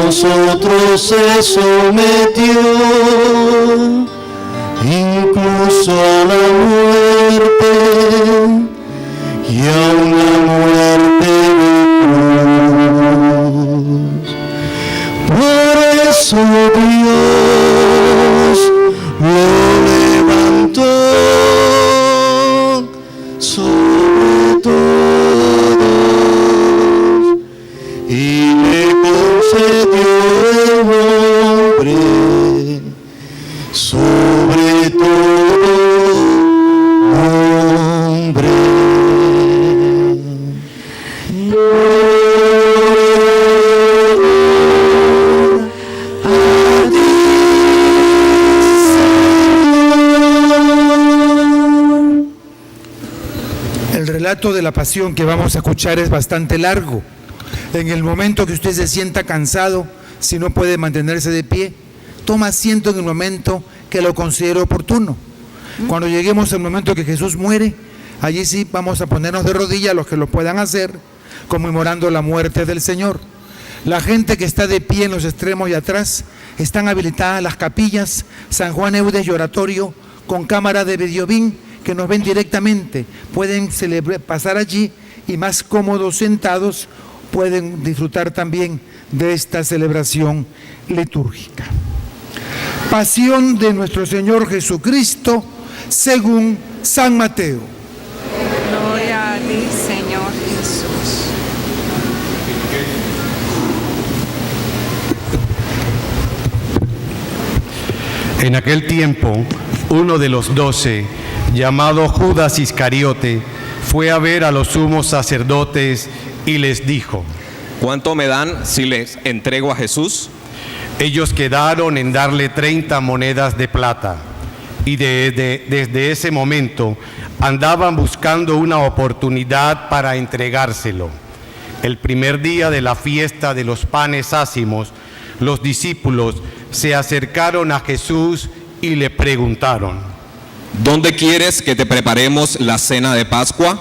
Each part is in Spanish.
nosotros se sometió, incluso a la muerte, y a una muerte de cruz. Por eso Dios lo levantó sobre todos y le concedió el nombre sobre todo nombre. El relato de la pasión que vamos a escuchar es bastante largo. En el momento que usted se sienta cansado, si no puede mantenerse de pie, toma asiento en el momento que lo considere oportuno. Cuando lleguemos al momento que Jesús muere, allí sí vamos a ponernos de rodillas, los que lo puedan hacer, conmemorando la muerte del Señor. La gente que está de pie en los extremos y atrás, están habilitadas las capillas San Juan Eudes y Oratorio con cámara de videobin que nos ven directamente. Pueden pasar allí y más cómodos sentados pueden disfrutar también de esta celebración litúrgica. Pasión de nuestro Señor Jesucristo según San Mateo. Gloria a ti, Señor Jesús. En aquel tiempo, uno de los 12, llamado Judas Iscariote, fue a ver a los sumos sacerdotes y les dijo: ¿Cuánto me dan si les entrego a Jesús? Ellos quedaron en darle 30 monedas de plata, y desde ese momento andaban buscando una oportunidad para entregárselo. El primer día de la fiesta de los panes ácimos, los discípulos se acercaron a Jesús y le preguntaron: ¿Dónde quieres que te preparemos la cena de Pascua?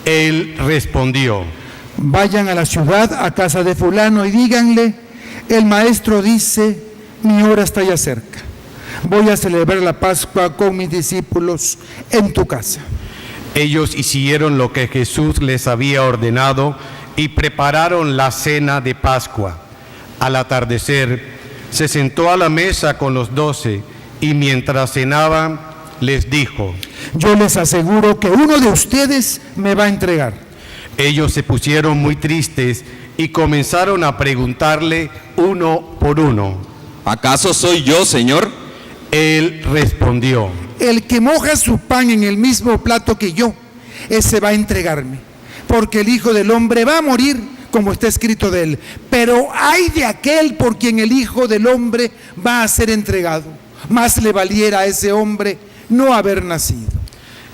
Él respondió: Vayan a la ciudad, a casa de fulano, y díganle: el maestro dice, mi hora está ya cerca. Voy a celebrar la Pascua con mis discípulos en tu casa. Ellos hicieron lo que Jesús les había ordenado y prepararon la cena de Pascua. Al atardecer, se sentó a la mesa con los 12 y mientras cenaban, les dijo: Yo les aseguro que uno de ustedes me va a entregar. Ellos se pusieron muy tristes y comenzaron a preguntarle uno por uno: ¿Acaso soy yo, Señor? Él respondió: El que moja su pan en el mismo plato que yo, ese va a entregarme. Porque el Hijo del Hombre va a morir, como está escrito de él. Pero ay de aquel por quien el Hijo del Hombre va a ser entregado. Más le valiera a ese hombre no haber nacido.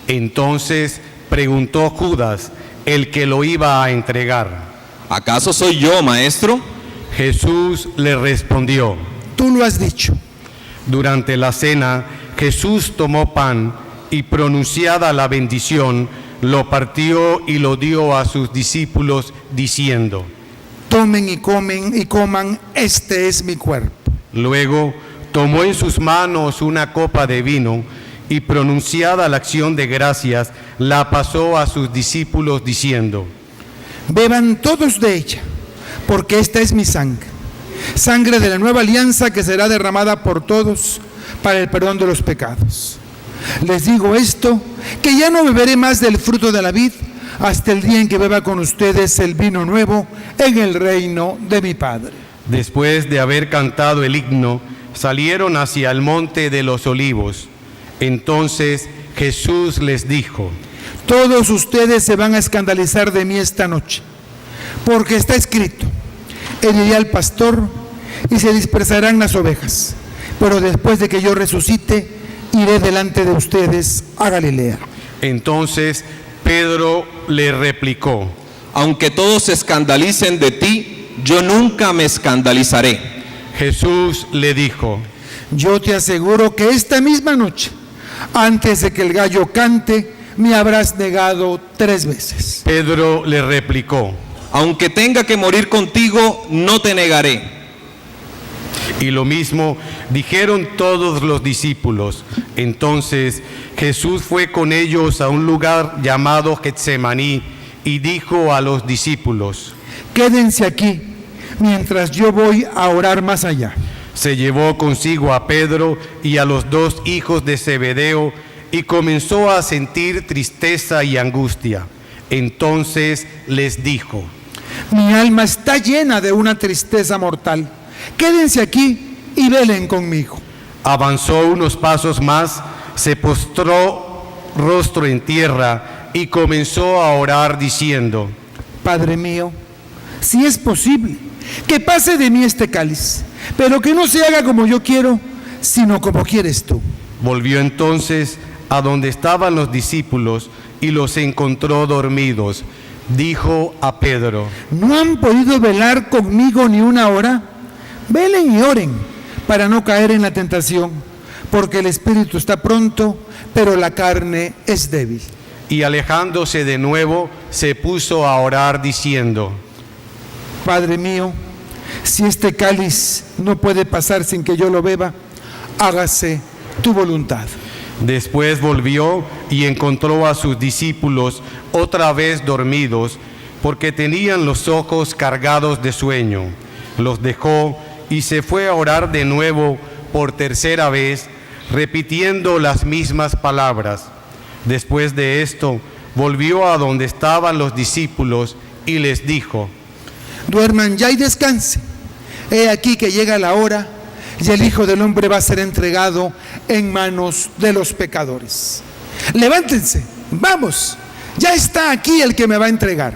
Entonces preguntó Judas, el que lo iba a entregar: ¿Acaso soy yo, maestro? Jesús le respondió: Tú lo has dicho. Durante la cena, Jesús tomó pan y, pronunciada la bendición, lo partió y lo dio a sus discípulos, diciendo: Tomen y coman, este es mi cuerpo. Luego tomó en sus manos una copa de vino y, pronunciada la acción de gracias, la pasó a sus discípulos, diciendo: Beban todos de ella, porque esta es mi sangre, sangre de la nueva alianza que será derramada por todos para el perdón de los pecados. Les digo esto, que ya no beberé más del fruto de la vid hasta el día en que beba con ustedes el vino nuevo en el reino de mi Padre. Después de haber cantado el himno, salieron hacia el monte de los olivos. Entonces Jesús les dijo: Todos ustedes se van a escandalizar de mí esta noche, porque está escrito: heriré al pastor y se dispersarán las ovejas. Pero después de que yo resucite, iré delante de ustedes a Galilea. Entonces Pedro le replicó: Aunque todos se escandalicen de ti, yo nunca me escandalizaré. Jesús le dijo: Yo te aseguro que esta misma noche, antes de que el gallo cante, me habrás negado 3 veces. Pedro le replicó: Aunque tenga que morir contigo, no te negaré. Y lo mismo dijeron todos los discípulos. Entonces Jesús fue con ellos a un lugar llamado Getsemaní y dijo a los discípulos: Quédense aquí mientras yo voy a orar más allá. Se llevó consigo a Pedro y a los 2 hijos de Zebedeo y comenzó a sentir tristeza y angustia. Entonces les dijo: Mi alma está llena de una tristeza mortal. Quédense aquí y velen conmigo. Avanzó unos pasos más, se postró rostro en tierra y comenzó a orar diciendo: Padre mío, si es posible, que pase de mí este cáliz, pero que no se haga como yo quiero, sino como quieres tú. Volvió entonces a donde estaban los discípulos y los encontró dormidos. Dijo a Pedro: ¿No han podido velar conmigo ni una hora? Velen y oren para no caer en la tentación, porque el espíritu está pronto, pero la carne es débil. Y alejándose de nuevo, se puso a orar diciendo: Padre mío, si este cáliz no puede pasar sin que yo lo beba, hágase tu voluntad. Después volvió y encontró a sus discípulos otra vez dormidos, porque tenían los ojos cargados de sueño. Los dejó y se fue a orar de nuevo por tercera vez, repitiendo las mismas palabras. Después de esto, volvió a donde estaban los discípulos y les dijo: Duerman ya y descansen. He aquí que llega la hora y el Hijo del Hombre va a ser entregado en manos de los pecadores. Levántense, vamos, ya está aquí el que me va a entregar.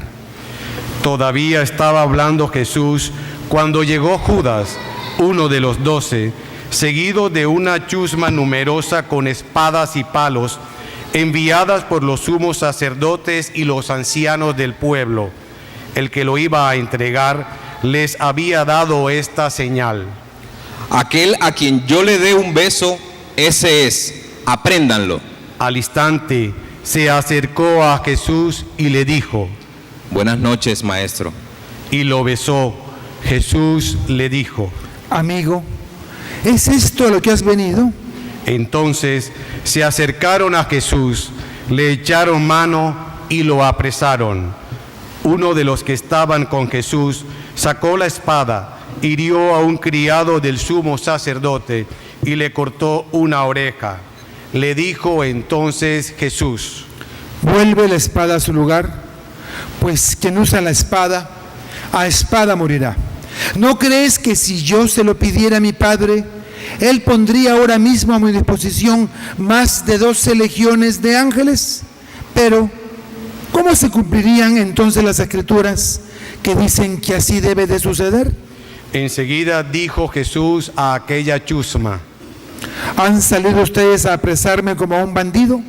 Todavía estaba hablando Jesús cuando llegó Judas, uno de los 12, seguido de una chusma numerosa con espadas y palos, enviadas por los sumos sacerdotes y los ancianos del pueblo. El que lo iba a entregar les había dado esta señal: Aquel a quien yo le dé un beso, ese es, apréndanlo. Al instante se acercó a Jesús y le dijo: Buenas noches, maestro. Y lo besó. Jesús le dijo: Amigo, ¿es esto a lo que has venido? Entonces se acercaron a Jesús, le echaron mano y lo apresaron. Uno de los que estaban con Jesús sacó la espada, hirió a un criado del sumo sacerdote y le cortó una oreja. Le dijo entonces Jesús: Vuelve la espada a su lugar, pues quien usa la espada, a espada morirá. ¿No crees que si yo se lo pidiera a mi Padre, Él pondría ahora mismo a mi disposición más de 12 legiones de ángeles? Pero, ¿cómo se cumplirían entonces las Escrituras que dicen que así debe de suceder? Enseguida dijo Jesús a aquella chusma: ¿Han salido ustedes a apresarme como a un bandido,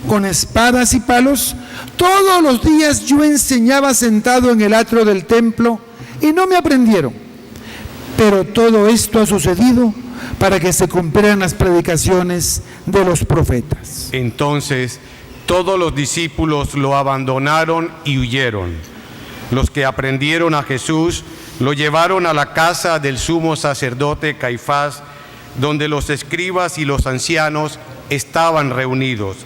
con espadas y palos? Todos los días yo enseñaba sentado en el atrio del templo y no me aprendieron. Pero todo esto ha sucedido para que se cumplieran las predicaciones de los profetas. Entonces todos los discípulos lo abandonaron y huyeron. Los que aprendieron a Jesús lo llevaron a la casa del sumo sacerdote Caifás, donde los escribas y los ancianos estaban reunidos.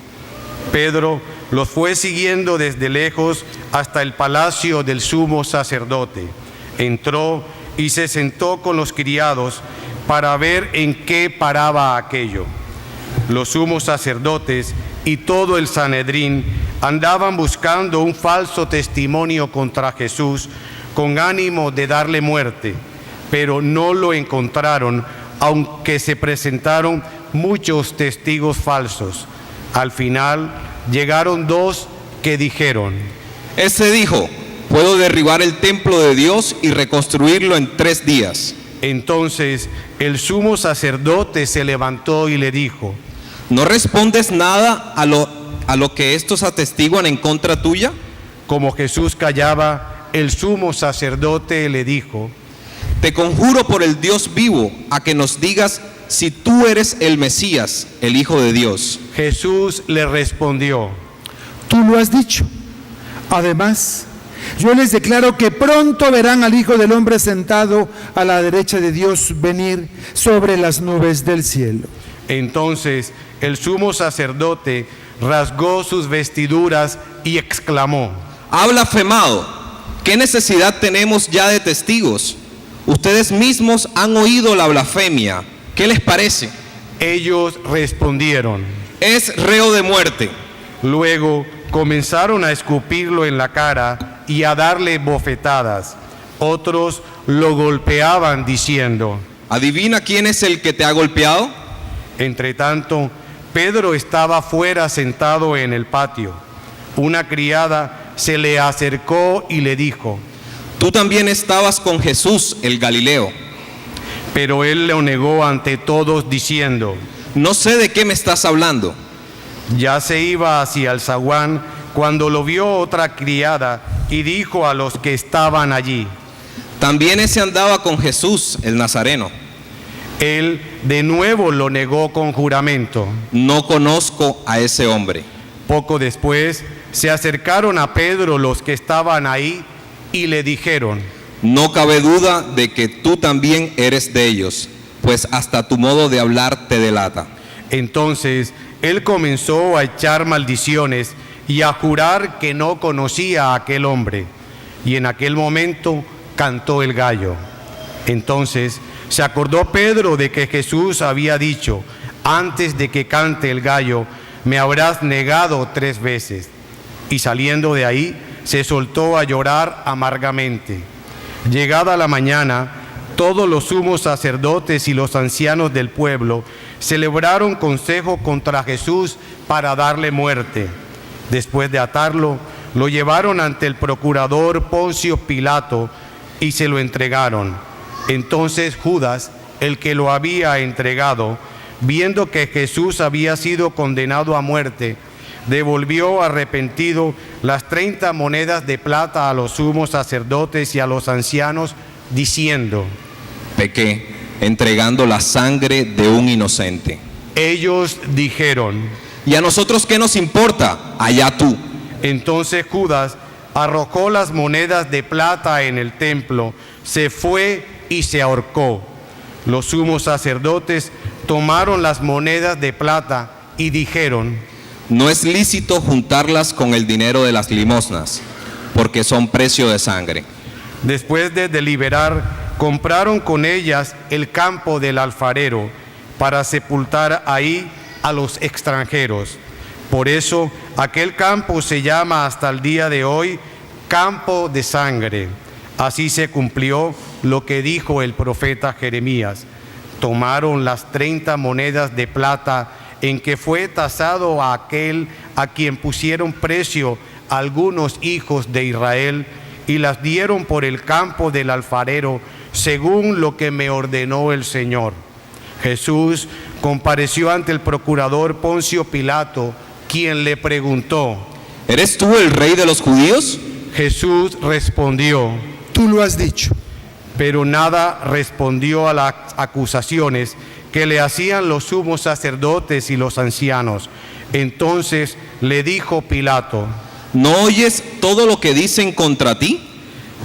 Pedro los fue siguiendo desde lejos hasta el palacio del sumo sacerdote. Entró y se sentó con los criados para ver en qué paraba aquello. Los sumos sacerdotes y todo el Sanedrín andaban buscando un falso testimonio contra Jesús con ánimo de darle muerte, pero no lo encontraron, aunque se presentaron muchos testigos falsos. Al final llegaron 2 que dijeron: Este dijo: puedo derribar el templo de Dios y reconstruirlo en 3 días. Entonces el sumo sacerdote se levantó y le dijo: ¿No respondes nada a lo que estos atestiguan en contra tuya? Como Jesús callaba, el sumo sacerdote le dijo: Te conjuro por el Dios vivo a que nos digas si tú eres el Mesías, el Hijo de Dios. Jesús le respondió: Tú lo has dicho. Además, Yo les declaro que pronto verán al Hijo del Hombre sentado a la derecha de Dios venir sobre las nubes del cielo. Entonces el sumo sacerdote rasgó sus vestiduras y exclamó: ¡Ha blasfemado! ¿Qué necesidad tenemos ya de testigos? Ustedes mismos han oído la blasfemia. ¿Qué les parece? Ellos respondieron: Es reo de muerte. Luego comenzaron a escupirlo en la cara y a darle bofetadas. Otros lo golpeaban diciendo: ¿Adivina quién es el que te ha golpeado? Entretanto, Pedro estaba fuera sentado en el patio. Una criada se le acercó y le dijo: Tú también estabas con Jesús el Galileo. Pero él lo negó ante todos diciendo: No sé de qué me estás hablando. Ya se iba hacia el zaguán cuando lo vio otra criada y dijo a los que estaban allí: También ese andaba con Jesús el Nazareno. Él de nuevo lo negó con juramento. No conozco a ese hombre. Poco después se acercaron a Pedro los que estaban ahí y le dijeron: No cabe duda de que tú también eres de ellos, pues hasta tu modo de hablar te delata. Entonces él comenzó a echar maldiciones y a jurar que no conocía a aquel hombre. Y en aquel momento cantó el gallo. Entonces se acordó Pedro de que Jesús había dicho: Antes de que cante el gallo, me habrás negado 3 veces. Y saliendo de ahí, se soltó a llorar amargamente. Llegada la mañana, todos los sumos sacerdotes y los ancianos del pueblo celebraron consejo contra Jesús para darle muerte. Después de atarlo, lo llevaron ante el procurador Poncio Pilato y se lo entregaron. Entonces Judas, el que lo había entregado, viendo que Jesús había sido condenado a muerte, devolvió arrepentido las 30 monedas de plata a los sumos sacerdotes y a los ancianos, diciendo: Pequé, entregando la sangre de un inocente. Ellos dijeron: ¿Y a nosotros qué nos importa? Allá tú. Entonces Judas arrojó las monedas de plata en el templo, se fue y se ahorcó. Los sumos sacerdotes tomaron las monedas de plata y dijeron: No es lícito juntarlas con el dinero de las limosnas, porque son precio de sangre. Después de deliberar, compraron con ellas el campo del alfarero para sepultar ahí a los extranjeros. Por eso aquel campo se llama hasta el día de hoy Campo de Sangre. Así se cumplió lo que dijo el profeta Jeremías. Tomaron las 30 monedas de plata en que fue tasado a aquel a quien pusieron precio algunos hijos de Israel, y las dieron por el campo del alfarero, según lo que me ordenó el Señor. Jesús compareció ante el procurador Poncio Pilato, quien le preguntó: ¿Eres tú el rey de los judíos? Jesús respondió: Tú lo has dicho. Pero nada respondió a las acusaciones que le hacían los sumos sacerdotes y los ancianos. Entonces le dijo Pilato: ¿No oyes todo lo que dicen contra ti?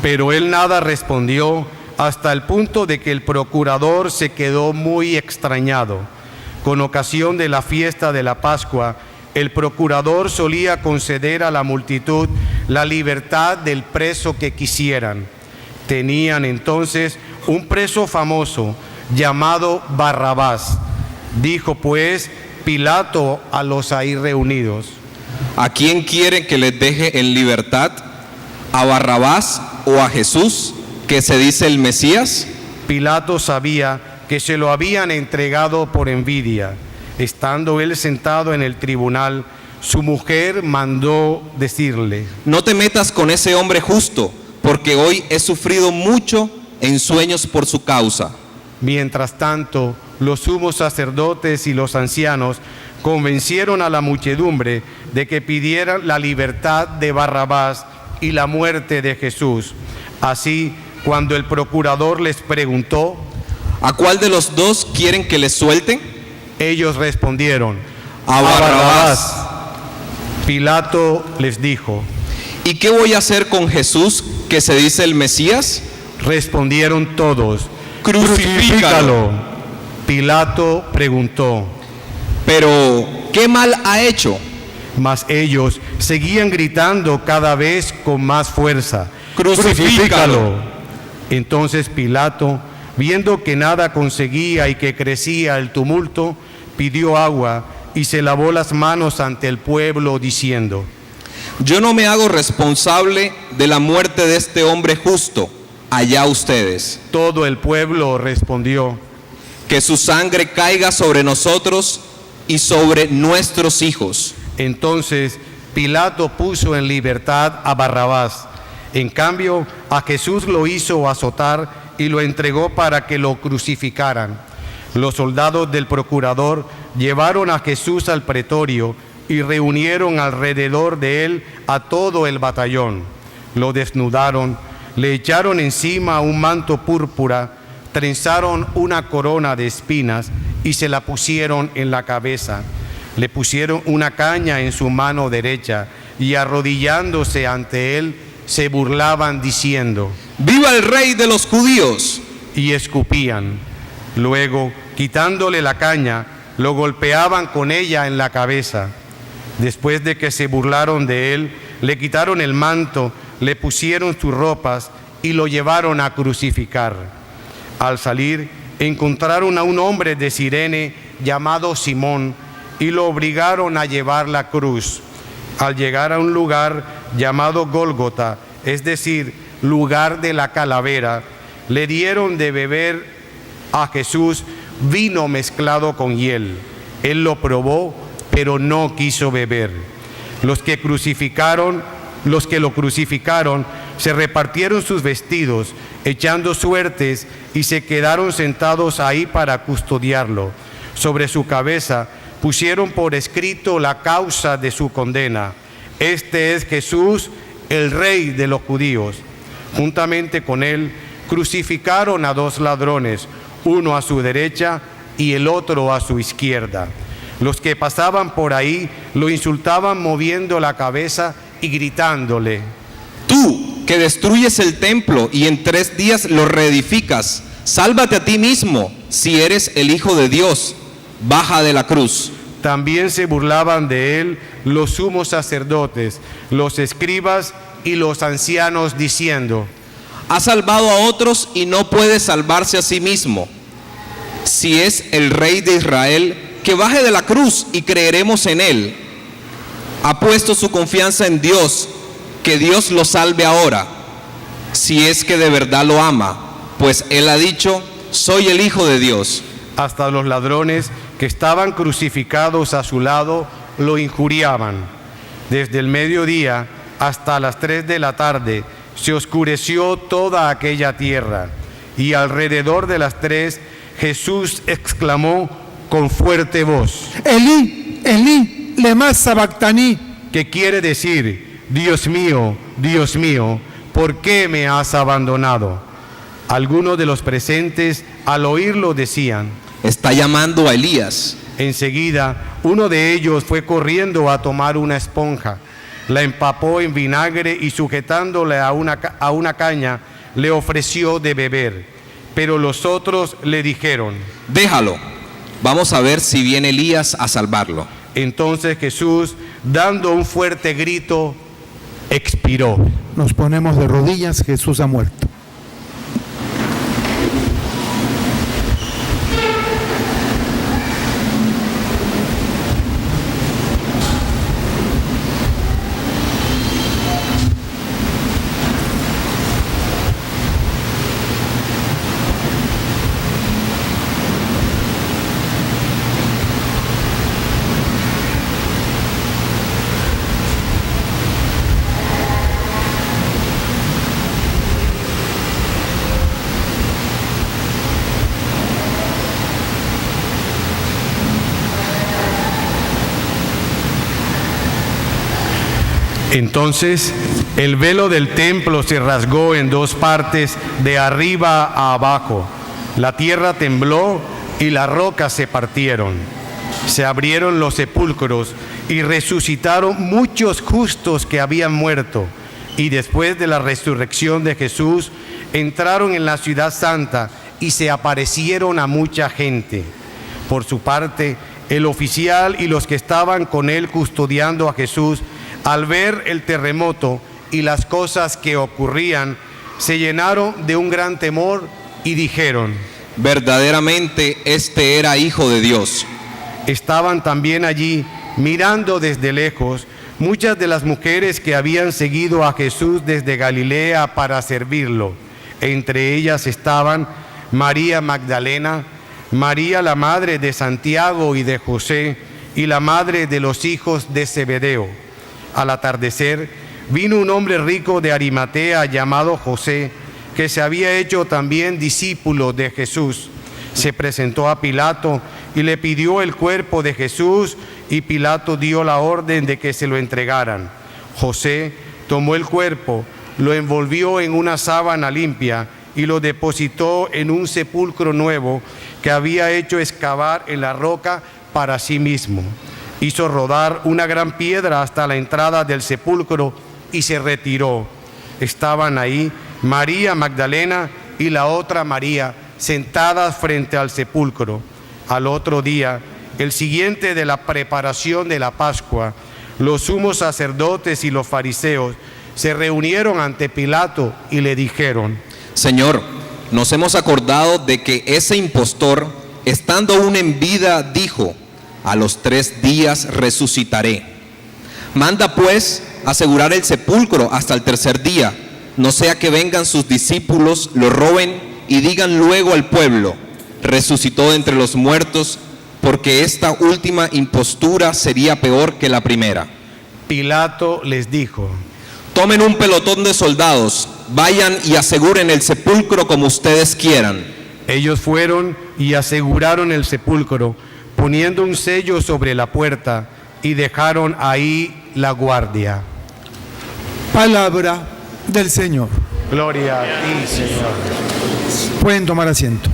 Pero él nada respondió, hasta el punto de que el procurador se quedó muy extrañado. Con ocasión de la fiesta de la Pascua, el procurador solía conceder a la multitud la libertad del preso que quisieran. Tenían entonces un preso famoso llamado Barrabás. Dijo pues Pilato a los ahí reunidos: ¿A quién quieren que les deje en libertad? ¿A Barrabás o a Jesús, que se dice el Mesías? Pilato sabía que se lo habían entregado por envidia. Estando él sentado en el tribunal, su mujer mandó decirle: No te metas con ese hombre justo, porque hoy he sufrido mucho en sueños por su causa. Mientras tanto, los sumos sacerdotes y los ancianos convencieron a la muchedumbre de que pidieran la libertad de Barrabás y la muerte de Jesús. Así, cuando el procurador les preguntó: ¿A cuál de los dos quieren que les suelten? Ellos respondieron: A Barrabás. Pilato les dijo: ¿Y qué voy a hacer con Jesús, que se dice el Mesías? Respondieron todos: Crucifícalo. Pilato preguntó, Pero, ¿qué mal ha hecho? mas ellos seguían gritando cada vez con más fuerza: Crucifícalo. Entonces Pilato, viendo que nada conseguía y que crecía el tumulto, pidió agua y se lavó las manos ante el pueblo, diciendo: Yo no me hago responsable de la muerte de este hombre justo. Allá ustedes. Todo el pueblo respondió: Que su sangre caiga sobre nosotros y sobre nuestros hijos. Entonces Pilato puso en libertad a Barrabás. En cambio, a Jesús lo hizo azotar y lo entregó para que lo crucificaran. Los soldados del procurador llevaron a Jesús al pretorio y reunieron alrededor de él a todo el batallón. Lo desnudaron, le echaron encima un manto púrpura, trenzaron una corona de espinas y se la pusieron en la cabeza. Le pusieron una caña en su mano derecha y arrodillándose ante él se burlaban diciendo: ¡Viva el Rey de los judíos! Y escupían. Luego, quitándole la caña, lo golpeaban con ella en la cabeza. Después de que se burlaron de él, le quitaron el manto, le pusieron sus ropas y lo llevaron a crucificar. Al salir, encontraron a un hombre de Cirene llamado Simón y lo obligaron a llevar la cruz. Al llegar a un lugar llamado Gólgota, es decir, lugar de la calavera, le dieron de beber a Jesús vino mezclado con hiel. Él lo probó, pero no quiso beber. Los que lo crucificaron se repartieron sus vestidos, echando suertes, y se quedaron sentados ahí para custodiarlo. Sobre su cabeza pusieron por escrito la causa de su condena: Este es Jesús, el Rey de los judíos. Juntamente con él crucificaron a dos ladrones, uno a su derecha y el otro a su izquierda. Los que pasaban por ahí lo insultaban moviendo la cabeza y gritándole: Tú, que destruyes el templo y en 3 días lo reedificas, sálvate a ti mismo, si eres el Hijo de Dios, baja de la cruz. También se burlaban de él los sumos sacerdotes, los escribas y los ancianos, diciendo: Ha salvado a otros y no puede salvarse a sí mismo. Si es el Rey de Israel, que baje de la cruz y creeremos en él. Ha puesto su confianza en Dios, que Dios lo salve ahora, si es que de verdad lo ama, pues él ha dicho: soy el Hijo de Dios. Hasta los ladrones que estaban crucificados a su lado lo injuriaban. Desde el mediodía hasta las 3 de la tarde se oscureció toda aquella tierra, y alrededor de las 3 Jesús exclamó con fuerte voz: Elí, Elí, lema sabactaní, que quiere decir: Dios mío, ¿por qué me has abandonado? Algunos de los presentes al oírlo decían: Está llamando a Elías. Enseguida uno de ellos fue corriendo a tomar una esponja, la empapó en vinagre y sujetándole a una caña le ofreció de beber. Pero los otros le dijeron: Déjalo, vamos a ver si viene Elías a salvarlo. Entonces Jesús, dando un fuerte grito, expiró. Nos ponemos de rodillas, Jesús ha muerto. Entonces el velo del templo se rasgó en 2 partes, de arriba a abajo. La tierra tembló y las rocas se partieron. Se abrieron los sepulcros y resucitaron muchos justos que habían muerto. Y después de la resurrección de Jesús, entraron en la ciudad santa y se aparecieron a mucha gente. Por su parte, el oficial y los que estaban con él custodiando a Jesús, al ver el terremoto y las cosas que ocurrían, se llenaron de un gran temor y dijeron: verdaderamente este era Hijo de Dios. Estaban también allí, mirando desde lejos, muchas de las mujeres que habían seguido a Jesús desde Galilea para servirlo. Entre ellas estaban María Magdalena, María la madre de Santiago y de José, y la madre de los hijos de Zebedeo. Al atardecer, vino un hombre rico de Arimatea llamado José, que se había hecho también discípulo de Jesús. Se presentó a Pilato y le pidió el cuerpo de Jesús, y Pilato dio la orden de que se lo entregaran. José tomó el cuerpo, lo envolvió en una sábana limpia y lo depositó en un sepulcro nuevo que había hecho excavar en la roca para sí mismo. Hizo rodar una gran piedra hasta la entrada del sepulcro y se retiró. Estaban ahí María Magdalena y la otra María sentadas frente al sepulcro. Al otro día, el siguiente de la preparación de la Pascua, los sumos sacerdotes y los fariseos se reunieron ante Pilato y le dijeron: Señor, nos hemos acordado de que ese impostor, estando aún en vida, dijo: a los 3 días resucitaré. Manda pues asegurar el sepulcro hasta el 3er día, no sea que vengan sus discípulos, lo roben y digan luego al pueblo: resucitó de entre los muertos, porque esta última impostura sería peor que la primera. Pilato les dijo: tomen un pelotón de soldados, vayan y aseguren el sepulcro como ustedes quieran. Ellos fueron y aseguraron el sepulcro, poniendo un sello sobre la puerta, y dejaron ahí la guardia. Palabra del Señor. Gloria a ti, Señor. Pueden tomar asiento.